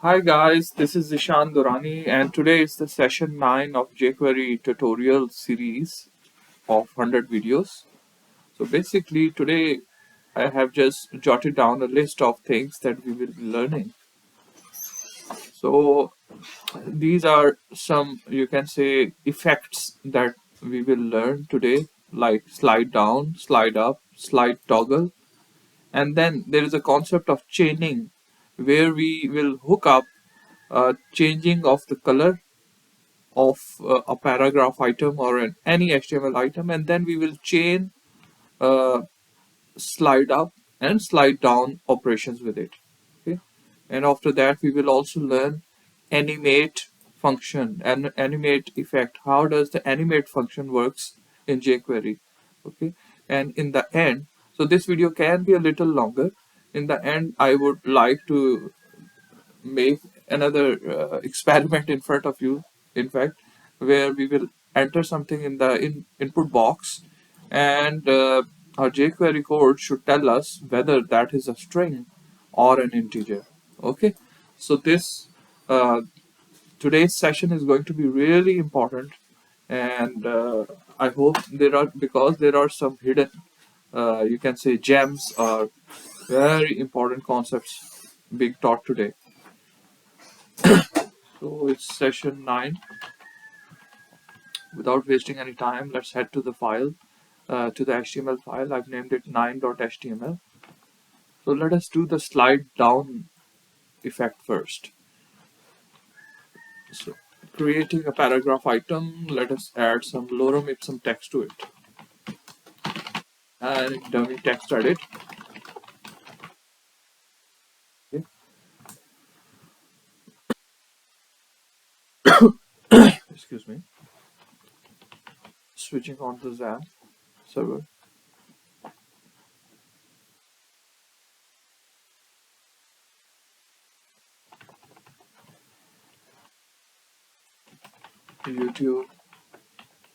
Hi guys, this is Zishan Durrani and today is the session 9 of jQuery tutorial series of 100 videos. So basically today I have just jotted down a list of things that we will be learning. So these are some, you can say, effects that we will learn today, like slide down, slide up, slide toggle. And then there is a concept of chaining where we will hook up changing of the color of a paragraph item or any HTML item, and then we will chain uh, slide up and slide down operations with it. Okay, and after that we will also learn animate function and animate effect. How does the animate function works in jQuery? Okay, and in the end, so this video can be a little longer. In the end, I would like to make another experiment in front of you, in fact, where we will enter something in the input box, and our jQuery code should tell us whether that is a string or an integer. Okay, so this today's session is going to be really important, and I hope there are some hidden you can say gems or very important concepts being taught today. So it's session 9. Without wasting any time, let's head to the file, to the HTML file. I've named it 9.html. So let us do the slide down effect first. So creating a paragraph item, let us add some lorem ipsum text to it. And dummy text edit. Okay. Excuse me. Switching on to XAMPP server. YouTube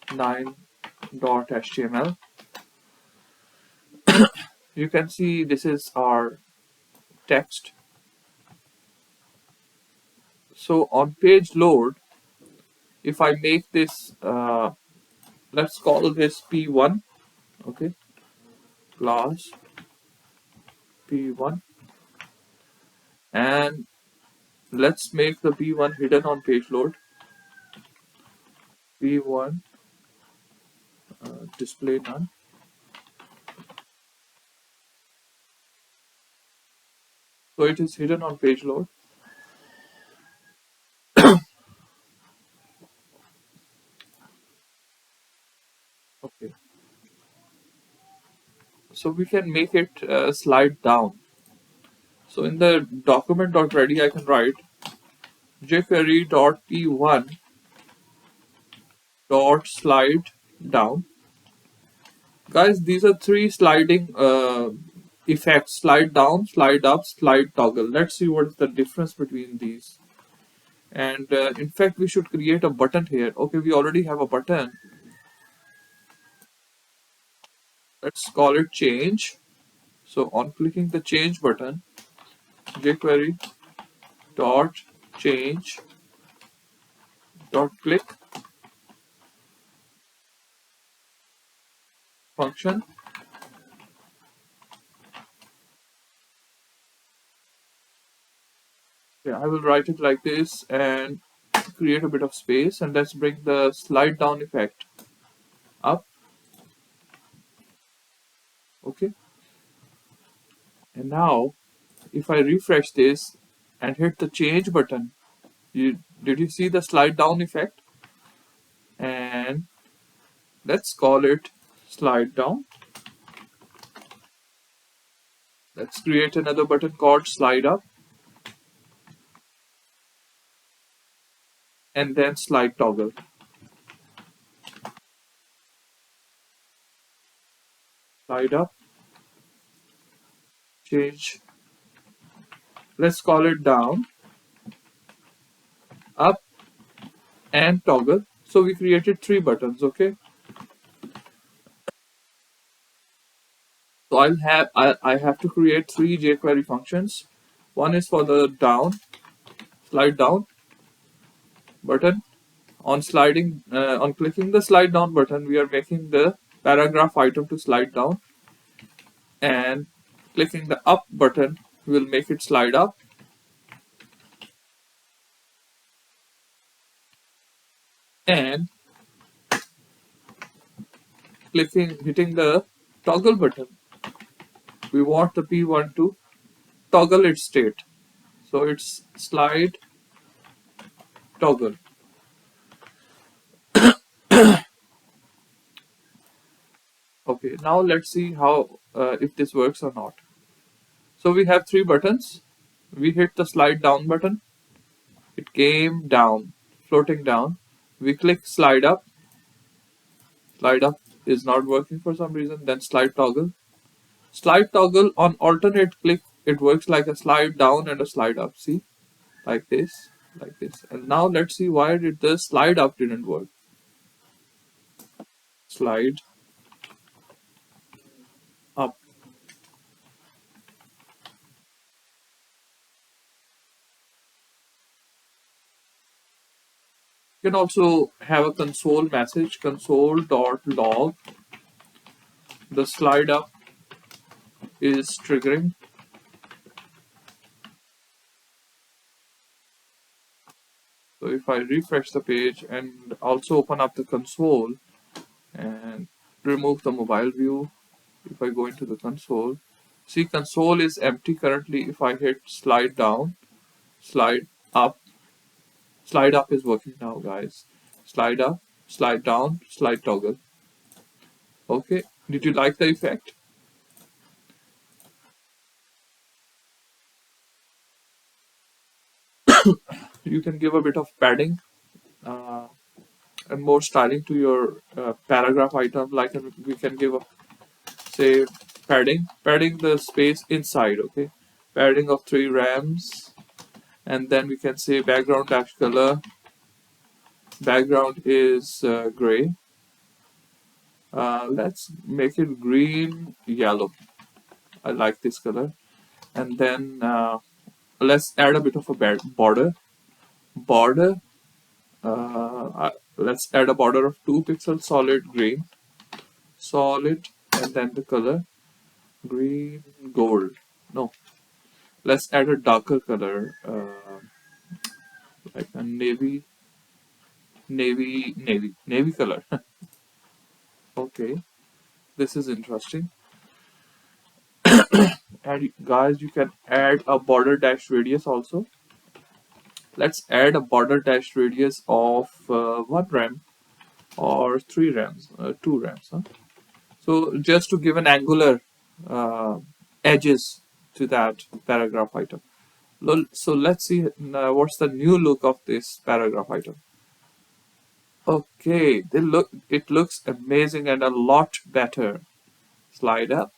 9.html. You can see this is our text. So on page load, if I make this, let's call this P1, okay, class P1, and let's make the P1 hidden on page load. P1 display none. So it is hidden on page load. Okay. So we can make it slide down. So in the document.ready, I can write jQuery.p1.slide down. Guys, these are three sliding effects: slide down, slide up, slide toggle. Let's see what is the difference between these. And in fact, we should create a button here. Okay, we already have a button. Let's call it change. So on clicking the change button, jQuery dot change dot click function. Yeah, I will write it like this and create a bit of space, and let's bring the slide down effect up. Okay, and now if I refresh this and hit the change button, did you see the slide down effect? And let's call it slide down. Let's create another button called slide up, and then slide toggle. Slide up, change. Let's call it down, up, and toggle. So we created three buttons. Okay. So I have to create three jQuery functions. One is for the down, slide down button. On clicking the slide down button, we are making the paragraph item to slide down, and clicking the up button will make it slide up, and hitting the toggle button, we want the P1 to toggle its state. So it's slide toggle. Okay, now let's see how if this works or not. So we have three buttons. We hit the slide down button. It came down, floating down. We click slide up. Slide up is not working for some reason. Then slide toggle. Slide toggle on alternate click, it works like a slide down and a slide up. See, like this, like this. And now let's see why did the slide up didn't work. Slide up. You can also have a console message, console.log. The slide up is triggering. So if I refresh the page and also open up the console and remove the mobile view, if I go into the console, see console is empty currently. If I hit slide down, slide up is working now, guys. Slide up, slide down, slide toggle. Okay, did you like the effect? You can give a bit of padding and more styling to your paragraph item. Like we can give a, say, padding the space inside. Okay, padding of 3 rams, and then we can say background dash color. Background is gray. Let's make it green yellow. I like this color. And then let's add a bit of a border. Let's add a border of 2 pixels, solid green, solid, and then the color green gold. No, let's add a darker color, like a navy color. Okay, this is interesting. And guys, you can add a border dash radius also. Let's add a border dash radius of 1 rem or 3 rems, 2 rems. Huh? So just to give an angular edges to that paragraph item. So let's see what's the new look of this paragraph item. Okay, it looks amazing and a lot better. Slide up,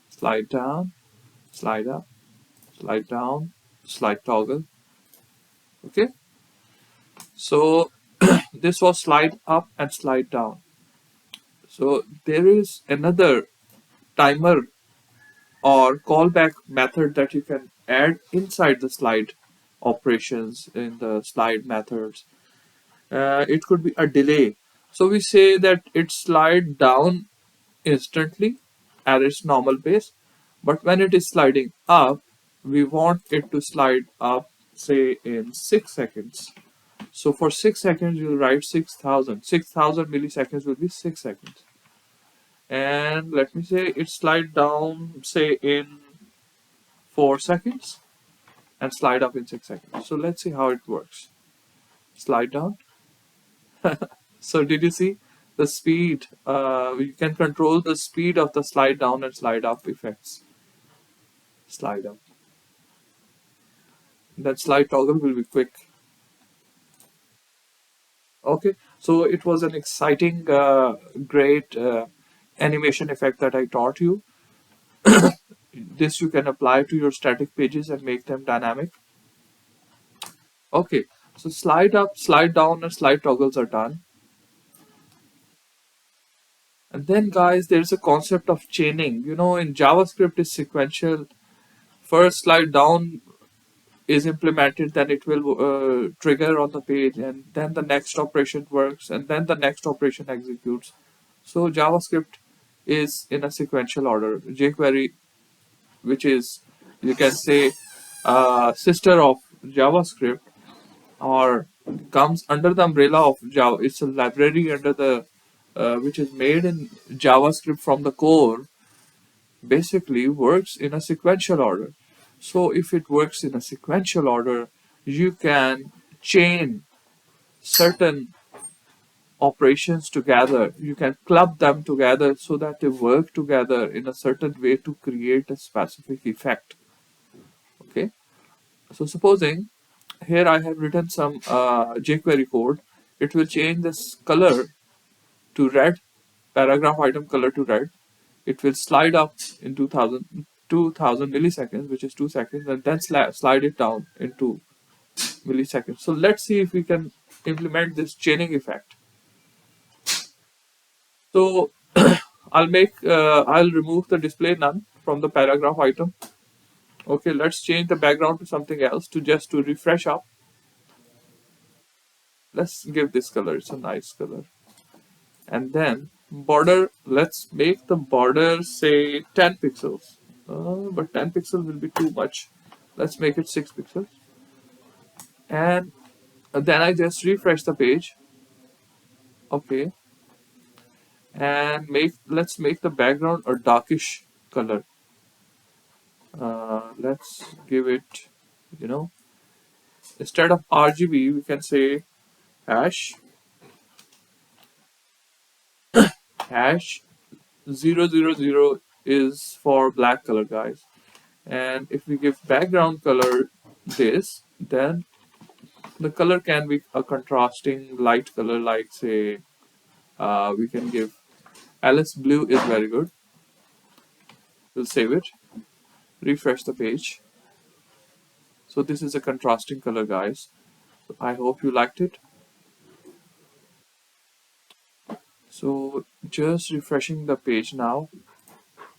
slide down, slide up, slide down, slide toggle. Okay, so this was slide up and slide down. So there is another timer or callback method that you can add inside the slide operations in the slide methods. It could be a delay. So we say that it slide down instantly at its normal pace, but when it is sliding up, we want it to slide up, say, in 6 seconds. So for 6 seconds, you'll write 6,000. 6,000 milliseconds will be 6 seconds. And let me say it slide down, say, in 4 seconds and slide up in 6 seconds. So let's see how it works. Slide down. So did you see the speed? You can control the speed of the slide down and slide up effects. Slide up. That slide toggle will be quick. Okay, so it was an exciting, great animation effect that I taught you. This you can apply to your static pages and make them dynamic. Okay, so slide up, slide down, and slide toggles are done. And then, guys, there's a concept of chaining. You know, in JavaScript, it's sequential. First slide down is implemented, then it will trigger on the page, and then the next operation works, and then the next operation executes. So JavaScript is in a sequential order. jQuery, which is, you can say, sister of JavaScript, or comes under the umbrella of Java. It's a library under the which is made in JavaScript from the core, basically works in a sequential order. So if it works in a sequential order, you can chain certain operations together. You can club them together so that they work together in a certain way to create a specific effect. Okay. So supposing here I have written some jQuery code, it will change this color to red, paragraph item color to red. It will slide up in 2000 milliseconds, which is 2 seconds, and then slide it down into milliseconds. So let's see if we can implement this chaining effect. So I'll remove the display none from the paragraph item. Okay, let's change the background to something else to refresh up. Let's give this color, it's a nice color. And then border, let's make the border say 10 pixels. But 10 pixels will be too much. Let's make it 6 pixels. And then I just refresh the page. Okay. And let's make the background a darkish color. Let's give it, instead of RGB, we can say hash 000 is for black color, guys. And if we give background color this, then the color can be a contrasting light color, like say we can give Alice blue is very good. We'll save it, refresh the page. So this is a contrasting color, guys. So I hope you liked it. So just refreshing the page now,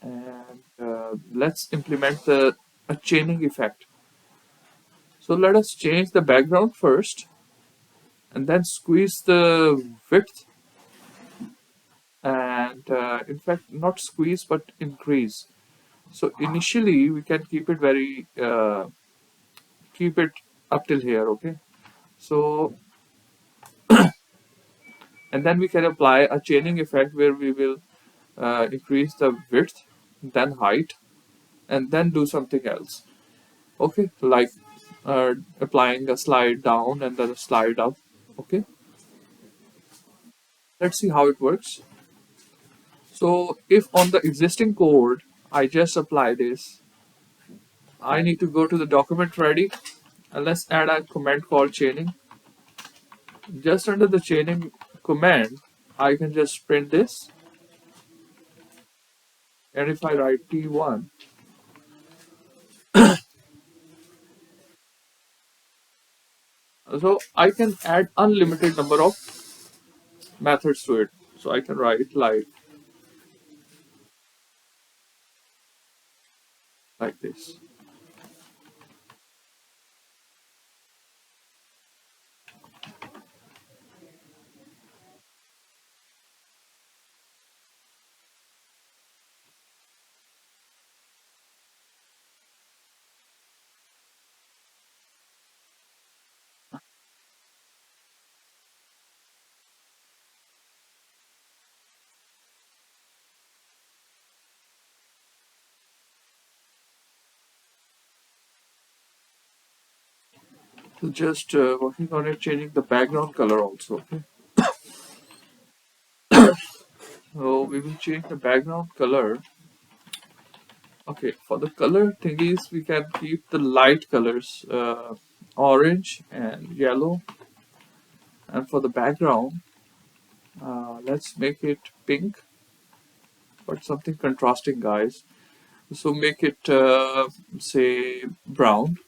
and let's implement a chaining effect. So let us change the background first, and then squeeze the width, and in fact not squeeze but increase. So initially we can keep it keep it up till here, okay? So and then we can apply a chaining effect where we will increase the width, then height, and then do something else. Okay, like applying a slide down and then a slide up. Okay, let's see how it works. So if on the existing code I just apply this, I need to go to the document ready, and let's add a command called chaining. Just under the chaining command, I can just print this, and if I write T1, so I can add unlimited number of methods to it. So I can write like this. So just working on it, changing the background color also. Okay. So we will change the background color. Okay, for the color thingies, we can keep the light colors, orange and yellow. And for the background, let's make it pink, but something contrasting, guys. So make it, say, brown.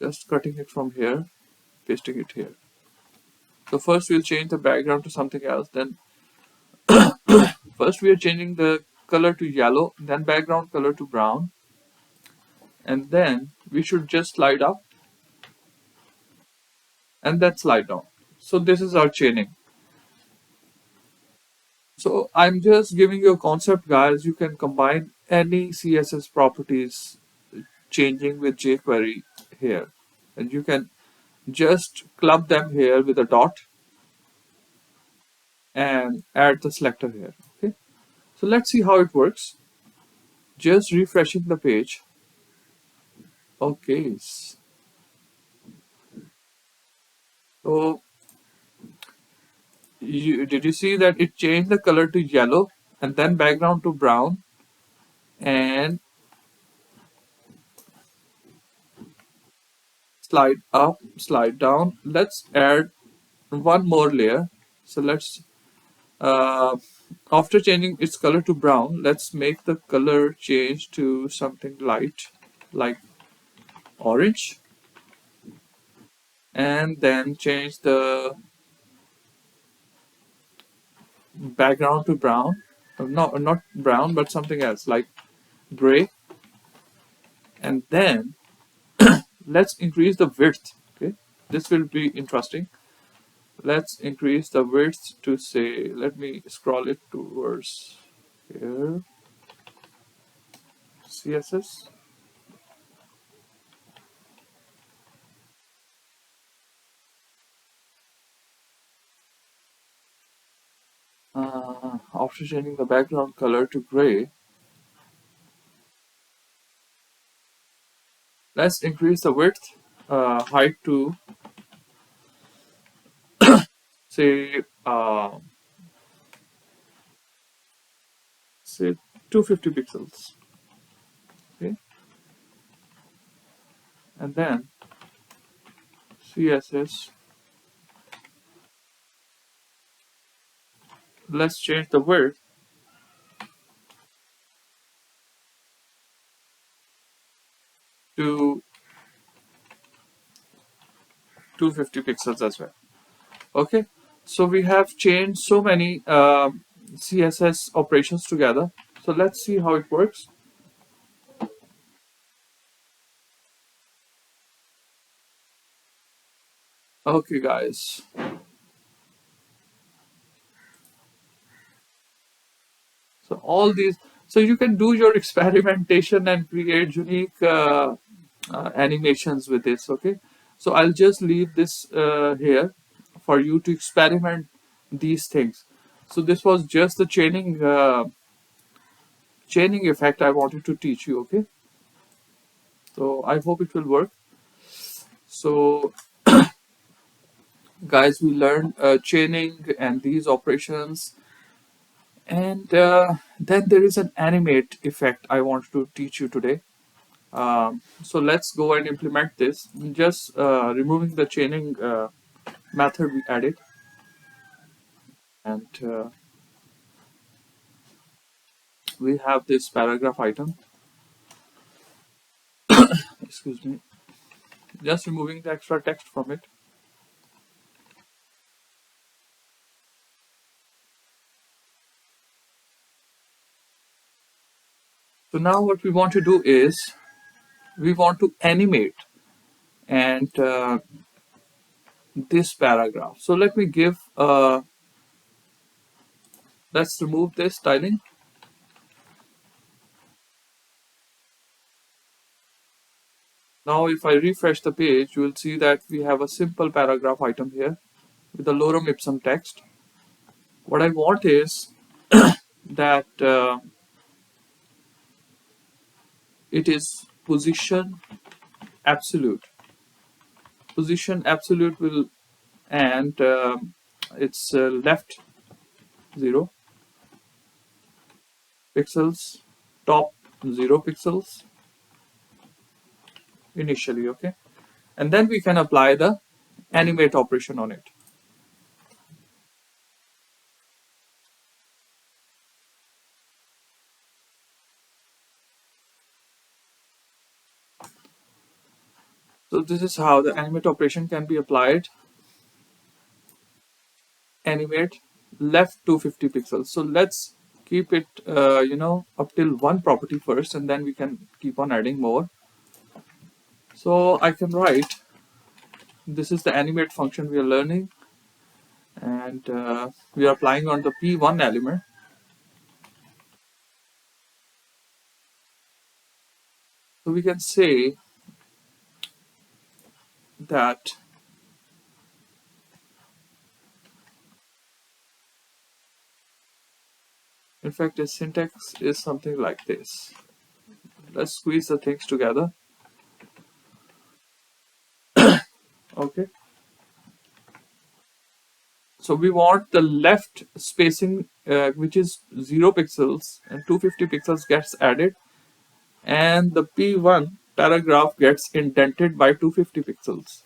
Just cutting it from here, pasting it here. So first we'll change the background to something else. Then first we are changing the color to yellow, then background color to brown, and then we should just slide up and then slide down. So this is our chaining. So I'm just giving you a concept, guys. You can combine any CSS properties changing with jQuery here, and you can just club them here with a dot and add the selector here. Okay, so let's see how it works. Just refreshing the page. Okay, so did you see that it changed the color to yellow and then background to brown and slide up, slide down. Let's add one more layer. So let's after changing its color to brown, let's make the color change to something light like orange, and then change the background to brown. Not brown, but something else like gray. And then let's increase the width. Okay, this will be interesting. Let's increase the width to say, let me scroll it towards here, CSS. After changing the background color to gray, let's increase the width, height to say say 250 pixels. Okay, and then CSS. Let's change the width to 250 pixels as well. Okay, so we have changed so many CSS operations together. So let's see how it works. Okay, guys. So all these, so you can do your experimentation and create unique animations with this. Okay, so I'll just leave this here for you to experiment these things. So this was just the chaining effect I wanted to teach you. Okay, so I hope it will work. So guys, we learned chaining and these operations, and then there is an animate effect I want to teach you today. So let's go and implement this. Just removing the chaining method we added, and we have this paragraph item. Excuse me. Just removing the extra text from it. So now what we want to do is we want to animate and this paragraph. So let me give let's remove this styling. Now if I refresh the page, you will see that we have a simple paragraph item here with the lorem ipsum text. What I want is that it is position absolute. Position absolute will, and it's left 0 pixels, top 0 pixels initially. Okay, and then we can apply the animate operation on it. So this is how the animate operation can be applied. Animate left 250 pixels. So let's keep it up till one property first, and then we can keep on adding more. So I can write, this is the animate function we are learning, and we are applying on the P1 element. So we can say that in fact the syntax is something like this. Let's squeeze the things together. Okay, so we want the left spacing which is 0 pixels, and 250 pixels gets added, and the P1 paragraph gets indented by 250 pixels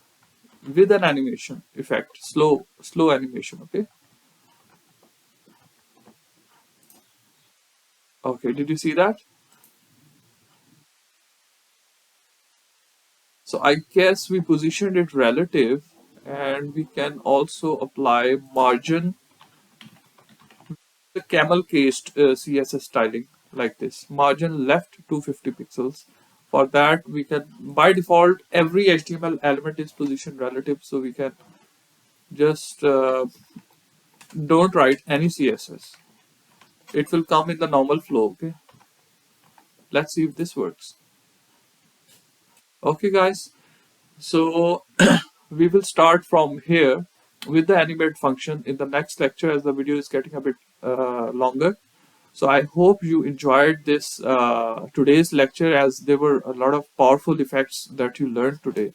with an animation effect, slow animation. Okay, did you see that? So I guess we positioned it relative, and we can also apply margin, the camel cased CSS styling like this. Margin left 250 pixels. For that, we can, by default, every HTML element is positioned relative, so we can just don't write any CSS. It will come in the normal flow. Okay, let's see if this works. Okay, guys, so we will start from here with the animate function in the next lecture, as the video is getting a bit longer. So I hope you enjoyed this today's lecture, as there were a lot of powerful effects that you learned today,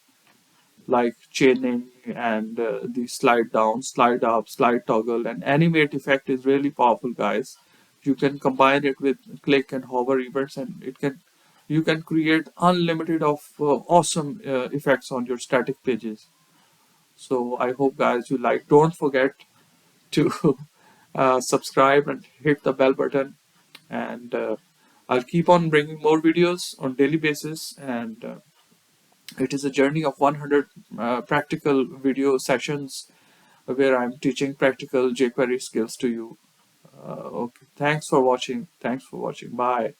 like chaining and the slide down, slide up, slide toggle, and animate effect is really powerful, guys. You can combine it with click and hover events, and you can create unlimited of awesome effects on your static pages. So I hope, guys, you like. Don't forget to subscribe and hit the bell button, and I'll keep on bringing more videos on daily basis, and it is a journey of 100 practical video sessions where I'm teaching practical jQuery skills to you. Okay, thanks for watching. Bye.